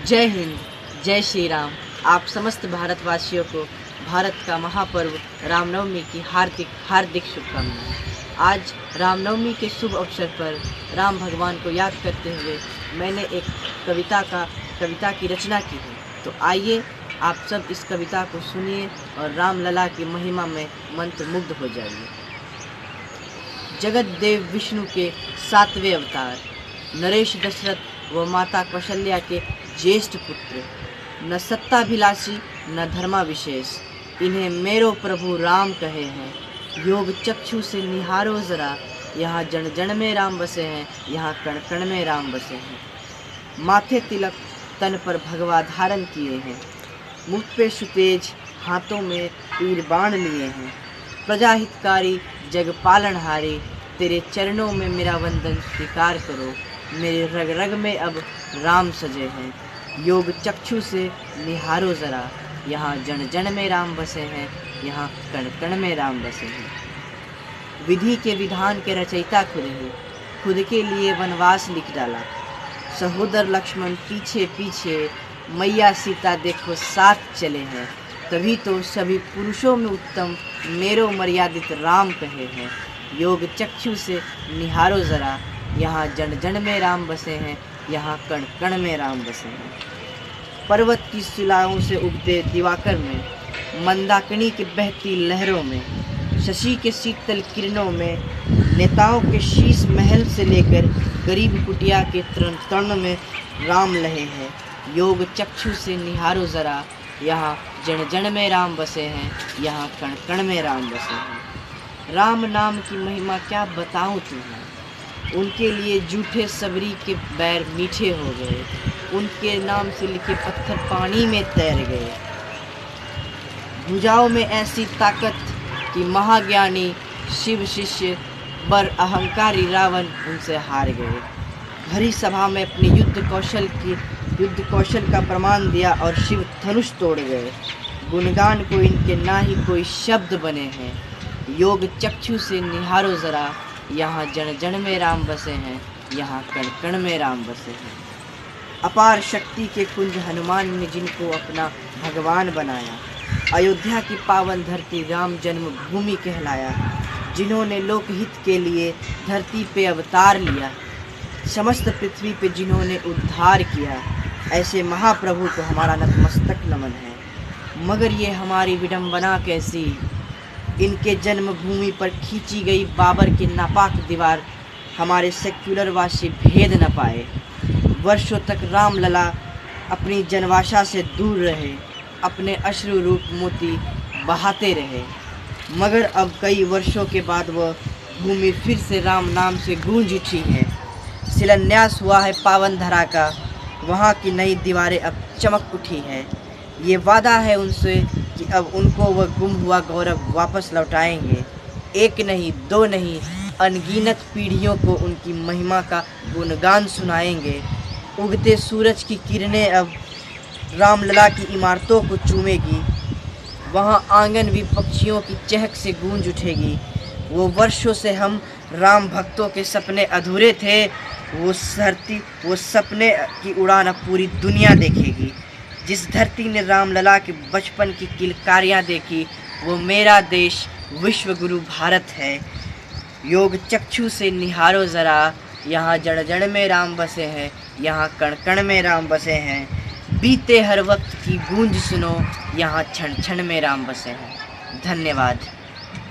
जय हिंद, जय श्री राम। आप समस्त भारतवासियों को भारत का महापर्व रामनवमी की हार्दिक हार्दिक शुभकामनाएं। आज रामनवमी के शुभ अवसर पर राम भगवान को याद करते हुए मैंने एक कविता की रचना की है। तो आइए आप सब इस कविता को सुनिए और रामलला की महिमा में मंत्रमुग्ध हो जाइए। जगत देव विष्णु के 7वें अवतार, नरेश दशरथ व माता कौशल्या के ज्येष्ठ पुत्र, न सत्ताभिलाषी न धर्माविशेष, इन्हें मेरो प्रभु राम कहे हैं। योग चक्षु से निहारो जरा, यहाँ जन जन में राम बसे हैं, यहाँ कण कण में राम बसे हैं। माथे तिलक, तन पर भगवा धारण किए हैं, मुख पे सुतेज, हाथों में तीर बाण लिए हैं। प्रजा हितकारी जग पालनहारी, तेरे चरणों में मेरा वंदन स्वीकार करो। मेरे रग रग में अब राम सजे हैं। योग चक्षु से निहारो जरा, यहाँ जन जन में राम बसे हैं, यहाँ कण कण में राम बसे हैं। विधि के विधान के रचयिता खुद हैं, खुद के लिए वनवास लिख डाला। सहोदर लक्ष्मण पीछे पीछे, मैया सीता देखो साथ चले हैं। तभी तो सभी पुरुषों में उत्तम मेरो मर्यादित राम कहे हैं। योग चक्षु से निहारो जरा, यहाँ जन जन में राम बसे हैं, यहाँ कण कण में राम बसे हैं। पर्वत की शिलाओं से उगते दिवाकर में, मंदाकिनी की बहती लहरों में, शशि के शीतल किरणों में, नेताओं के शीश महल से लेकर गरीब कुटिया के तरण में राम लहे हैं। योग चक्षु से निहारो जरा, यहाँ जन जन में राम बसे हैं, यहाँ कण कण में राम बसे हैं। राम नाम की महिमा क्या बताऊं तुम्हें, उनके लिए झूठे सबरी के बैर मीठे हो गए, उनके नाम से लिखे पत्थर पानी में तैर गए। भुजाओं में ऐसी ताकत कि महाज्ञानी शिव शिष्य बर अहंकारी रावण उनसे हार गए। भरी सभा में अपने युद्ध कौशल का प्रमाण दिया और शिव धनुष तोड़ गए। गुणगान को इनके ना ही कोई शब्द बने हैं। योग चक्षु से निहारो जरा, यहाँ जन जन में राम बसे हैं, यहाँ कण कण में राम बसे हैं। अपार शक्ति के कुंज हनुमान ने जिनको अपना भगवान बनाया, अयोध्या की पावन धरती राम जन्मभूमि कहलाया। जिन्होंने लोकहित के लिए धरती पे अवतार लिया, समस्त पृथ्वी पे जिन्होंने उद्धार किया, ऐसे महाप्रभु को हमारा नतमस्तक नमन है। मगर ये हमारी विडंबना कैसी, इनके जन्मभूमि पर खींची गई बाबर की नापाक दीवार हमारे सेक्युलर वासी भेद न पाए। वर्षों तक रामलला अपनी जनवासा से दूर रहे, अपने अश्रु रूप मोती बहाते रहे। मगर अब कई वर्षों के बाद वह भूमि फिर से राम नाम से गूंज उठी है। शिलान्यास हुआ है पावन धरा का, वहाँ की नई दीवारें अब चमक उठी है। ये वादा है उनसे कि अब उनको वह गुम हुआ गौरव वापस लौटाएंगे। एक नहीं दो नहीं, अनगिनत पीढ़ियों को उनकी महिमा का गुणगान सुनाएंगे। उगते सूरज की किरणें अब रामलला की इमारतों को चूमेगी। वहाँ आंगन भी पक्षियों की चहक से गूंज उठेगी। वो वर्षों से हम राम भक्तों के सपने अधूरे थे, वो सपने की उड़ान अब पूरी दुनिया देखेगी। जिस धरती ने रामलला के बचपन की किलकारियाँ देखी, वो मेरा देश विश्व गुरु भारत है। योग चक्षु से निहारो जरा, यहाँ जड़ जड़ में राम बसे हैं, यहाँ कण कण में राम बसे हैं। बीते हर वक्त की गूंज सुनो, यहाँ क्षण क्षण में राम बसे हैं। धन्यवाद।